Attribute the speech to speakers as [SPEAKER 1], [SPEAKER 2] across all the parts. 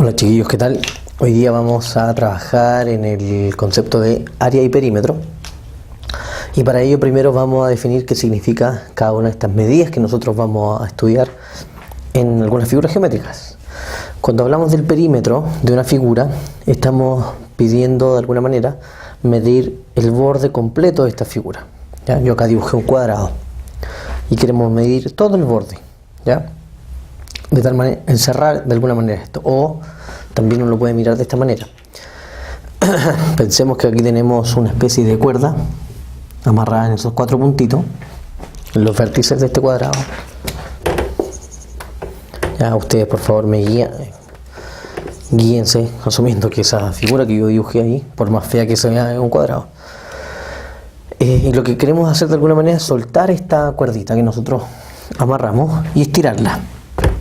[SPEAKER 1] Hola chiquillos, ¿qué tal? Hoy día vamos a trabajar en el concepto de área y perímetro, y para ello primero vamos a definir qué significa cada una de estas medidas que nosotros vamos a estudiar en algunas figuras geométricas. Cuando hablamos del perímetro de una figura, estamos pidiendo de alguna manera medir el borde completo de esta figura, ¿ya? Yo acá dibujé un cuadrado y queremos medir todo el borde, ¿ya? De tal manera, encerrar de alguna manera esto, o también uno lo puede mirar de esta manera. Pensemos que aquí tenemos una especie de cuerda amarrada en esos cuatro puntitos, en los vértices de este cuadrado. Ya ustedes por favor me guíense, asumiendo que esa figura que yo dibujé ahí, por más fea que se vea, es un cuadrado. Y lo que queremos hacer de alguna manera es soltar esta cuerdita que nosotros amarramos y estirarla.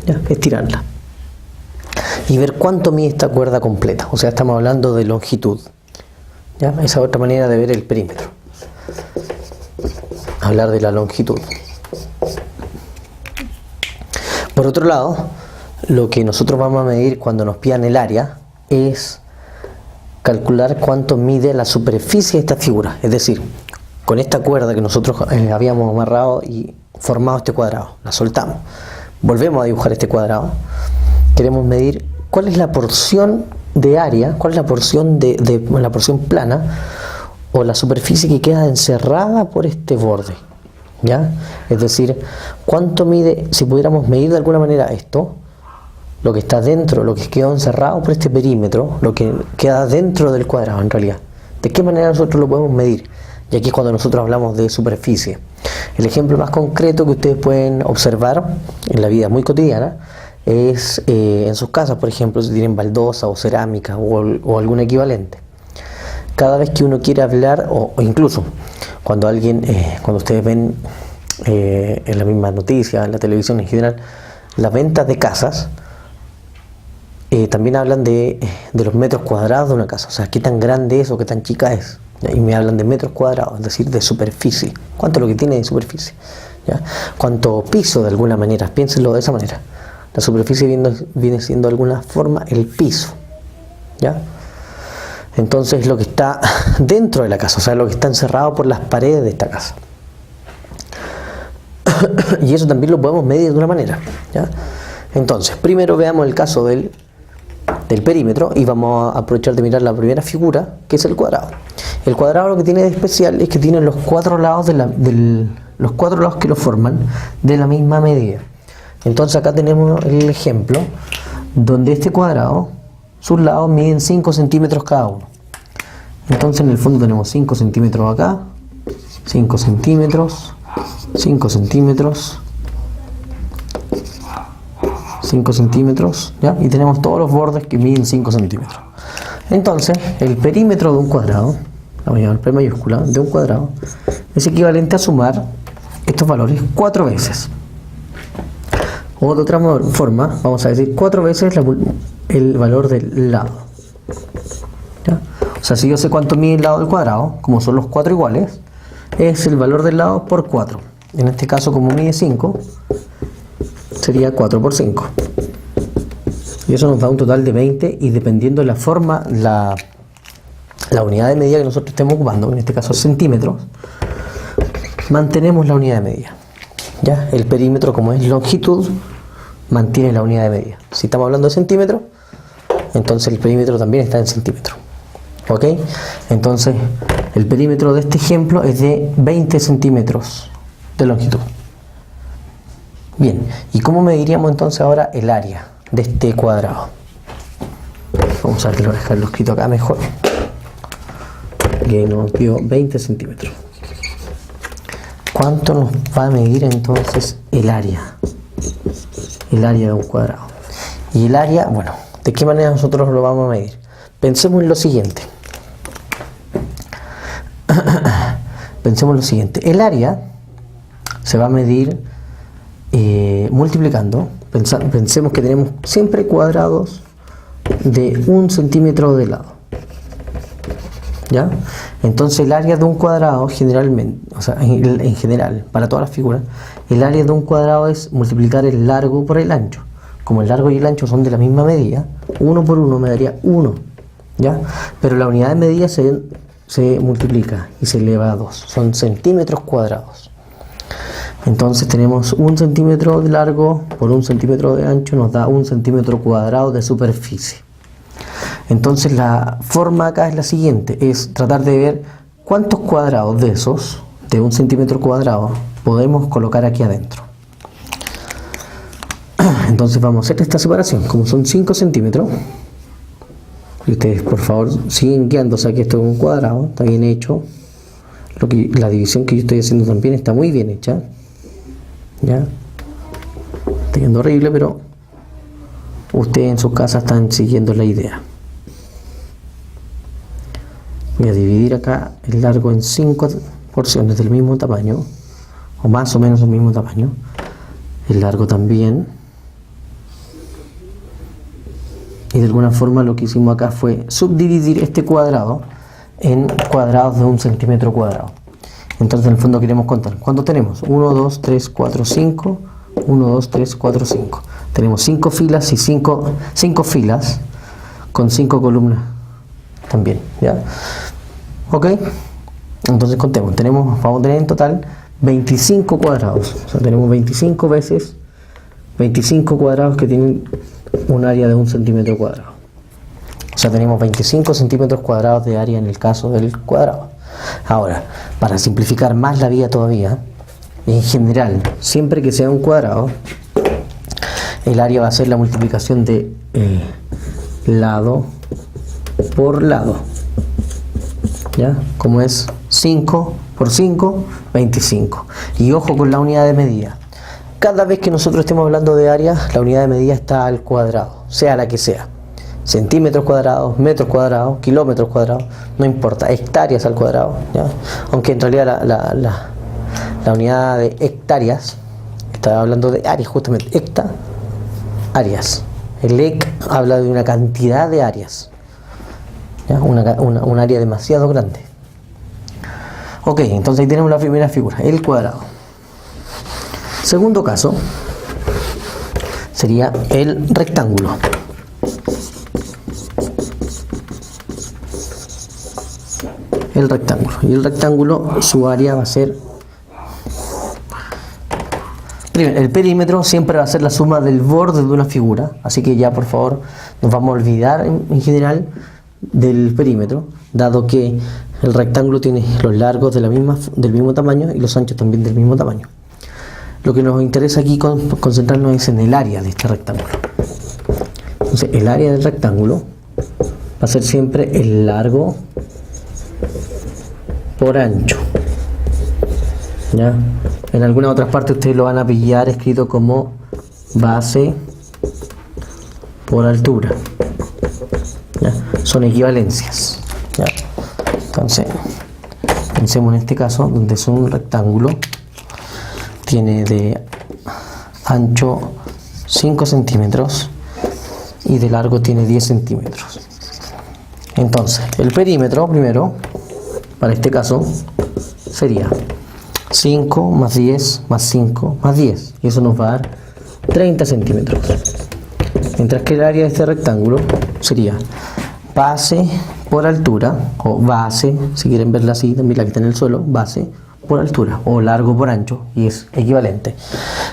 [SPEAKER 1] Ya, estirarla y ver cuánto mide esta cuerda completa. O sea, estamos hablando de longitud, ¿ya? Esa es otra manera de ver el perímetro, hablar de la longitud. Por otro lado, lo que nosotros vamos a medir cuando nos pidan el área es calcular cuánto mide la superficie de esta figura. Es decir, con esta cuerda que nosotros habíamos amarrado y formado este cuadrado, la soltamos, volvemos a dibujar este cuadrado, queremos medir cuál es la porción de área, cuál es la porción la porción plana o la superficie que queda encerrada por este borde, ¿ya? Es decir, cuánto mide, si pudiéramos medir de alguna manera esto, lo que está dentro, lo que quedó encerrado por este perímetro, lo que queda dentro del cuadrado en realidad. ¿De qué manera nosotros lo podemos medir? Y aquí es cuando nosotros hablamos de superficie. El ejemplo más concreto que ustedes pueden observar en la vida muy cotidiana es en sus casas, por ejemplo, si tienen baldosa o cerámica o algún equivalente. Cada vez que uno quiere hablar, o incluso cuando cuando ustedes ven en la misma noticia, en la televisión en general, las ventas de casas, también hablan de los metros cuadrados de una casa. O sea, qué tan grande es o qué tan chica es. Y me hablan de metros cuadrados, es decir, de superficie. ¿Cuánto es lo que tiene de superficie? ¿Ya? ¿Cuánto piso de alguna manera? Piénsenlo de esa manera. La superficie viene siendo de alguna forma el piso, ¿ya? Entonces lo que está dentro de la casa, o sea, lo que está encerrado por las paredes de esta casa. Y eso también lo podemos medir de una manera, ¿ya? Entonces, primero veamos el caso del perímetro y vamos a aprovechar de mirar la primera figura, que es el cuadrado. El cuadrado lo que tiene de especial es que tiene los cuatro lados los cuatro lados que lo forman de la misma medida. Entonces acá tenemos el ejemplo donde este cuadrado, sus lados miden 5 centímetros cada uno. Entonces en el fondo tenemos 5 centímetros acá, 5 centímetros, 5 centímetros, 5 centímetros, ¿ya? Y tenemos todos los bordes que miden 5 centímetros. Entonces el perímetro de un cuadrado, la voy a llamar P mayúscula, de un cuadrado, es equivalente a sumar estos valores 4 veces. O de otra forma, vamos a decir 4 veces el valor del lado, ¿ya? O sea, si yo sé cuánto mide el lado del cuadrado, como son los 4 iguales, es el valor del lado por 4. En este caso, como mide 5, sería 4 por 5. Y eso nos da un total de 20, y dependiendo de la forma, la unidad de medida que nosotros estemos ocupando, en este caso centímetros, mantenemos la unidad de medida, ¿ya? El perímetro, como es longitud, mantiene la unidad de medida. Si estamos hablando de centímetros, entonces el perímetro también está en centímetros, ¿ok? Entonces el perímetro de este ejemplo es de 20 centímetros de longitud. Bien, ¿y cómo mediríamos entonces ahora el área de este cuadrado? Vamos a dejarlo escrito acá mejor, que nos dio 20 centímetros. ¿Cuánto nos va a medir entonces el área? El área de un cuadrado. Y el área, bueno, ¿de qué manera nosotros lo vamos a medir? Pensemos en lo siguiente. Pensemos en lo siguiente. El área se va a medir multiplicando. Pensemos que tenemos siempre cuadrados de 1 centímetro de lado, ¿ya? Entonces el área de un cuadrado generalmente, o sea, en general, para todas las figuras, el área de un cuadrado es multiplicar el largo por el ancho. Como el largo y el ancho son de la misma medida, 1 por 1 me daría 1, ¿ya? Pero la unidad de medida se multiplica y se eleva a 2, son centímetros cuadrados. Entonces tenemos 1 centímetro de largo por 1 centímetro de ancho, nos da 1 centímetro cuadrado de superficie. Entonces la forma acá es la siguiente, es tratar de ver cuántos cuadrados de esos, de 1 centímetro cuadrado, podemos colocar aquí adentro. Entonces vamos a hacer esta separación, como son 5 centímetros, y ustedes por favor siguen guiándose aquí, esto es un cuadrado, está bien hecho. La división que yo estoy haciendo también está muy bien hecha. ¿Ya? Está yendo horrible, pero ustedes en su casa están siguiendo la idea. Voy a dividir acá el largo en 5 porciones del mismo tamaño, o más o menos del mismo tamaño. El largo también. Y de alguna forma lo que hicimos acá fue subdividir este cuadrado en cuadrados de 1 centímetro cuadrado. Entonces en el fondo queremos contar. ¿Cuánto tenemos? 1, 2, 3, 4, 5. 1, 2, 3, 4, 5. Tenemos 5 filas y 5 filas con 5 columnas también, ¿ya? Ok. Entonces contemos. Vamos a tener en total 25 cuadrados. O sea, tenemos 25 veces 25 cuadrados que tienen un área de 1 centímetro cuadrado. O sea, tenemos 25 centímetros cuadrados de área en el caso del cuadrado. Ahora, para simplificar más la vida todavía, en general, siempre que sea un cuadrado, el área va a ser la multiplicación de lado por lado. ¿Ya? Como es 5 por 5, 25. Y ojo con la unidad de medida. Cada vez que nosotros estemos hablando de área, la unidad de medida está al cuadrado, sea la que sea. Centímetros cuadrados, metros cuadrados, kilómetros cuadrados, no importa, hectáreas al cuadrado, ¿ya? Aunque en realidad la unidad de hectáreas, está hablando de áreas justamente, áreas. El hec habla de una cantidad de áreas, ¿ya? Un área demasiado grande. Ok, entonces ahí tenemos la primera figura, el cuadrado. Segundo caso sería el rectángulo. El rectángulo. Y el rectángulo, su área va a ser... Primero, el perímetro siempre va a ser la suma del borde de una figura. Así que ya, por favor, nos vamos a olvidar en general del perímetro, dado que el rectángulo tiene los largos del mismo tamaño y los anchos también del mismo tamaño. Lo que nos interesa aquí concentrarnos es en el área de este rectángulo. Entonces, el área del rectángulo va a ser siempre el largo por ancho, ¿ya? En algunas otras partes ustedes lo van a pillar escrito como base por altura, ¿ya? Son equivalencias, ¿ya? Entonces pensemos en este caso donde es un rectángulo, tiene de ancho 5 centímetros y de largo tiene 10 centímetros. Entonces el perímetro primero para este caso sería 5 más 10 más 5 más 10, y eso nos va a dar 30 centímetros. Mientras que el área de este rectángulo sería base por altura, o base, si quieren verla así, también la que está en el suelo, base por altura, o largo por ancho, y es equivalente.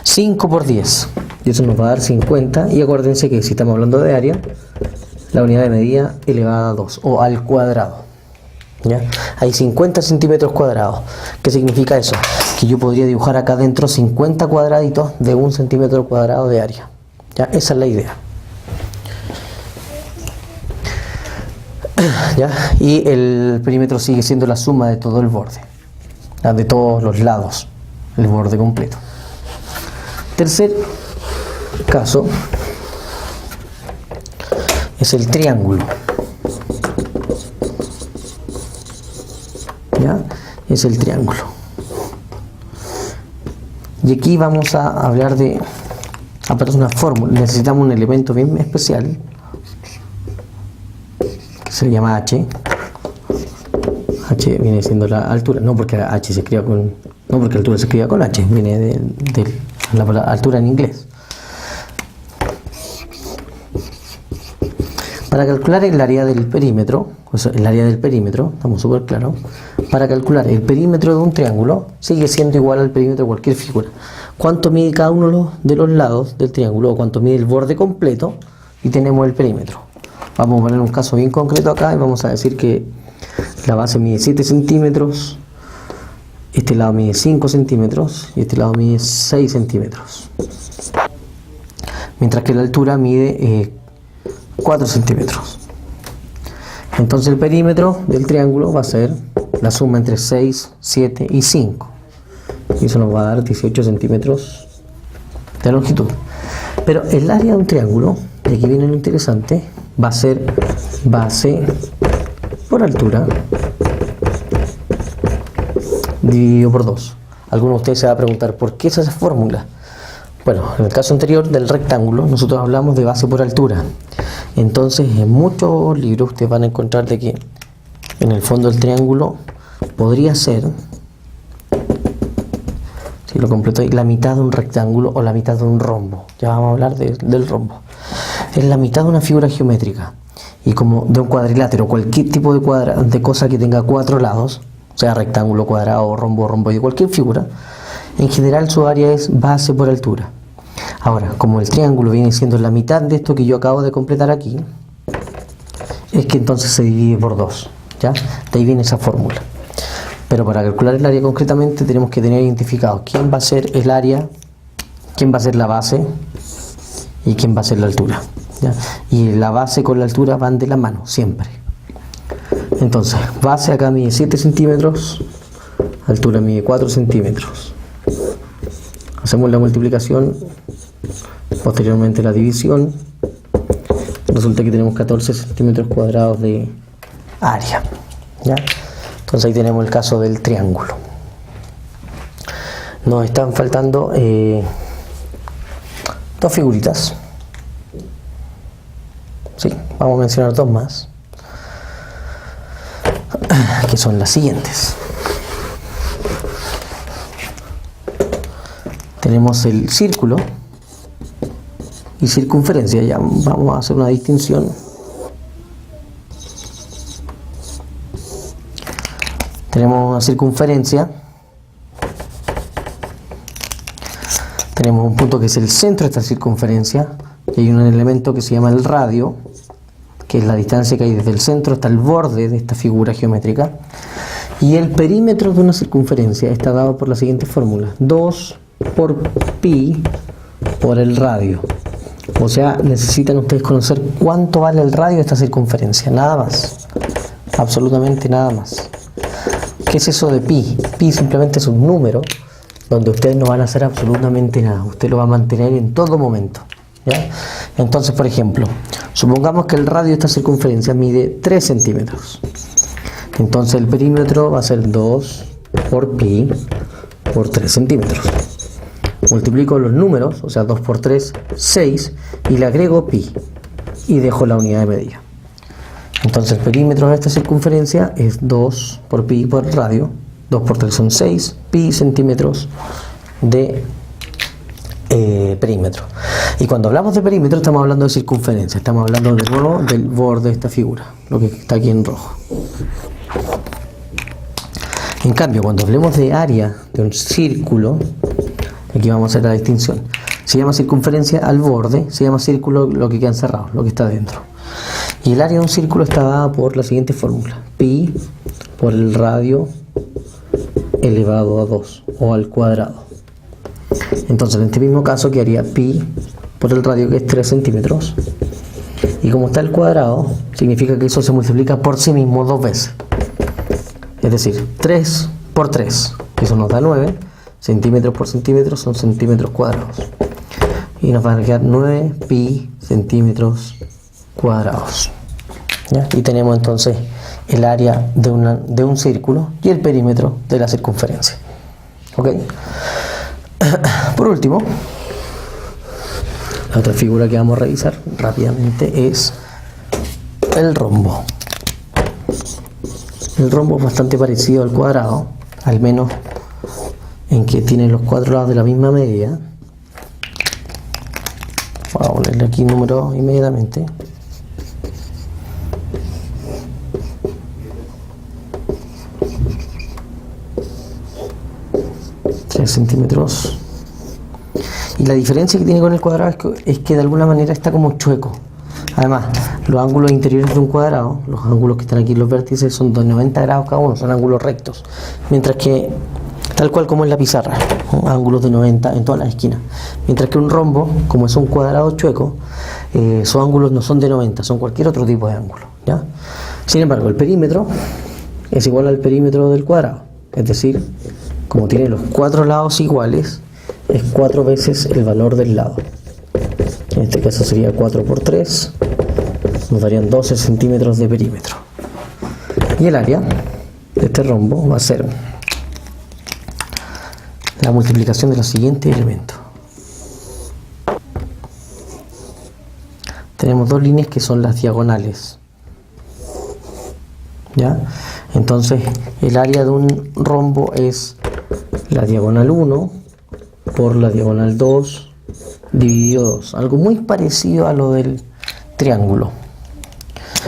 [SPEAKER 1] 5 por 10, y eso nos va a dar 50, y acuérdense que si estamos hablando de área, la unidad de medida elevada a 2, o al cuadrado. ¿Ya? Hay 50 centímetros cuadrados. ¿Qué significa eso? Que yo podría dibujar acá adentro 50 cuadraditos de 1 centímetro cuadrado de área. ¿Ya? Esa es la idea. ¿Ya? Y el perímetro sigue siendo la suma de todo el borde, ¿ya? De todos los lados, el borde completo. Tercer caso es el triángulo. ¿Ya? Es el triángulo. Y aquí vamos a hablar de una fórmula. Necesitamos un elemento bien especial que se llama h. H viene siendo la altura, no porque h se escriba con, no porque altura se escriba con h, viene de la altura en inglés. Para calcular el área del perímetro, o sea, el área del perímetro, estamos súper claros, para calcular el perímetro de un triángulo sigue siendo igual al perímetro de cualquier figura. ¿Cuánto mide cada uno de los lados del triángulo o cuánto mide el borde completo? Y tenemos el perímetro. Vamos a poner un caso bien concreto acá y vamos a decir que la base mide 7 centímetros, este lado mide 5 centímetros y este lado mide 6 centímetros. Mientras que la altura mide 4 centímetros. Entonces el perímetro del triángulo va a ser la suma entre 6, 7 y 5. Y eso nos va a dar 18 centímetros de longitud. Pero el área de un triángulo, y aquí viene lo interesante, va a ser base por altura dividido por 2. Algunos de ustedes se van a preguntar ¿por qué esa fórmula? Bueno, en el caso anterior del rectángulo nosotros hablamos de base por altura. Entonces en muchos libros ustedes van a encontrar de que en el fondo del triángulo podría ser, si lo completo, la mitad de un rectángulo o la mitad de un rombo. Ya vamos a hablar del rombo. Es la mitad de una figura geométrica y como de un cuadrilátero, cualquier tipo de cosa que tenga 4 lados, sea rectángulo, cuadrado, rombo y cualquier figura, en general su área es base por altura. Ahora, como el triángulo viene siendo la mitad de esto que yo acabo de completar aquí, es que entonces se divide por 2, ¿ya? De ahí viene esa fórmula. Pero para calcular el área concretamente tenemos que tener identificado quién va a ser el área, quién va a ser la base y quién va a ser la altura, ¿ya? Y la base con la altura van de la mano, siempre. Entonces, base acá mide 7 centímetros, altura mide 4 centímetros. Hacemos la multiplicación, posteriormente la división, resulta que tenemos 14 centímetros cuadrados de área, ¿ya? Entonces ahí tenemos el caso del triángulo. Nos están faltando 2 figuritas. Sí, vamos a mencionar 2 más, que son las siguientes. Tenemos el círculo y circunferencia. Ya vamos a hacer una distinción. Tenemos una circunferencia, tenemos un punto que es el centro de esta circunferencia y hay un elemento que se llama el radio, que es la distancia que hay desde el centro hasta el borde de esta figura geométrica, y el perímetro de una circunferencia está dado por la siguiente fórmula: 2 por pi por el radio. O sea, necesitan ustedes conocer cuánto vale el radio de esta circunferencia, nada más, absolutamente nada más. ¿Qué es eso de pi? Pi simplemente es un número donde ustedes no van a hacer absolutamente nada, usted lo va a mantener en todo momento, ¿ya? Entonces, por ejemplo, supongamos que el radio de esta circunferencia mide 3 centímetros. Entonces el perímetro va a ser 2 por pi por 3 centímetros. Multiplico los números, o sea, 2 por 3, 6, y le agrego pi y dejo la unidad de medida. Entonces el perímetro de esta circunferencia es 2 por pi por radio. 2 por 3 son 6 pi centímetros de perímetro. Y cuando hablamos de perímetro estamos hablando de circunferencia, estamos hablando de nuevo del borde de esta figura, lo que está aquí en rojo. En cambio, cuando hablemos de área de un círculo, aquí vamos a hacer la distinción. Se llama circunferencia al borde, se llama círculo lo que queda encerrado, lo que está dentro. Y el área de un círculo está dada por la siguiente fórmula: pi por el radio elevado a 2 o al cuadrado. Entonces en este mismo caso quedaría pi por el radio, que es 3 centímetros, y como está el cuadrado significa que eso se multiplica por sí mismo 2 veces, es decir, 3 por 3, que eso nos da 9 centímetros por centímetro, son centímetros cuadrados, y nos van a quedar 9 pi centímetros cuadrados, ¿ya? Y tenemos entonces el área de un círculo y el perímetro de la circunferencia. ¿Ok? Por último, la otra figura que vamos a revisar rápidamente es el rombo. El rombo es bastante parecido al cuadrado, al menos en que tiene los 4 lados de la misma medida. Voy a ponerle aquí número inmediatamente. 3 centímetros. Y la diferencia que tiene con el cuadrado es que de alguna manera está como chueco. Además, los ángulos interiores de un cuadrado, los ángulos que están aquí en los vértices, son de 90 grados cada uno, son ángulos rectos. Mientras que, tal cual como en la pizarra, ángulos de 90 en todas las esquinas. Mientras que un rombo, como es un cuadrado chueco, esos ángulos no son de 90, son cualquier otro tipo de ángulo, ¿ya? Sin embargo, el perímetro es igual al perímetro del cuadrado. Es decir, como tiene los 4 lados iguales, es 4 veces el valor del lado. En este caso sería 4 por 3, nos darían 12 centímetros de perímetro. Y el área de este rombo va a ser la multiplicación de los siguientes elementos. Tenemos dos líneas que son las diagonales, ¿ya? Entonces el área de un rombo es la diagonal 1 por la diagonal 2 dividido 2, algo muy parecido a lo del triángulo.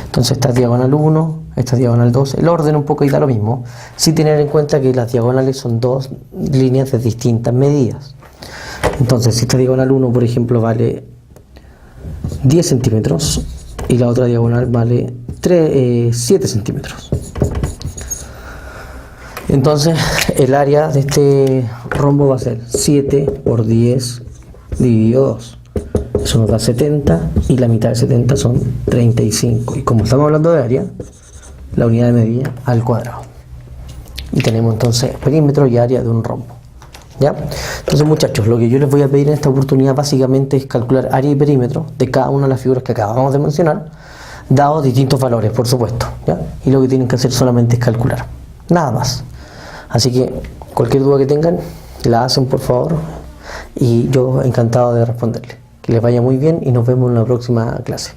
[SPEAKER 1] Entonces esta es diagonal 1, esta es diagonal 2, el orden un poco y da lo mismo, sin tener en cuenta que las diagonales son dos líneas de distintas medidas. Entonces si esta diagonal 1 por ejemplo vale 10 centímetros y la otra diagonal vale 7 centímetros. Entonces el área de este rombo va a ser 7 por 10 dividido 2. Eso nos da 70 y la mitad de 70 son 35. Y como estamos hablando de área, la unidad de medida al cuadrado. Y tenemos entonces perímetro y área de un rombo, ¿ya? Entonces muchachos, lo que yo les voy a pedir en esta oportunidad básicamente es calcular área y perímetro de cada una de las figuras que acabamos de mencionar, dados distintos valores, por supuesto, ¿ya? Y lo que tienen que hacer solamente es calcular, nada más. Así que cualquier duda que tengan, la hacen por favor y yo encantado de responderle. Que les vaya muy bien y nos vemos en la próxima clase.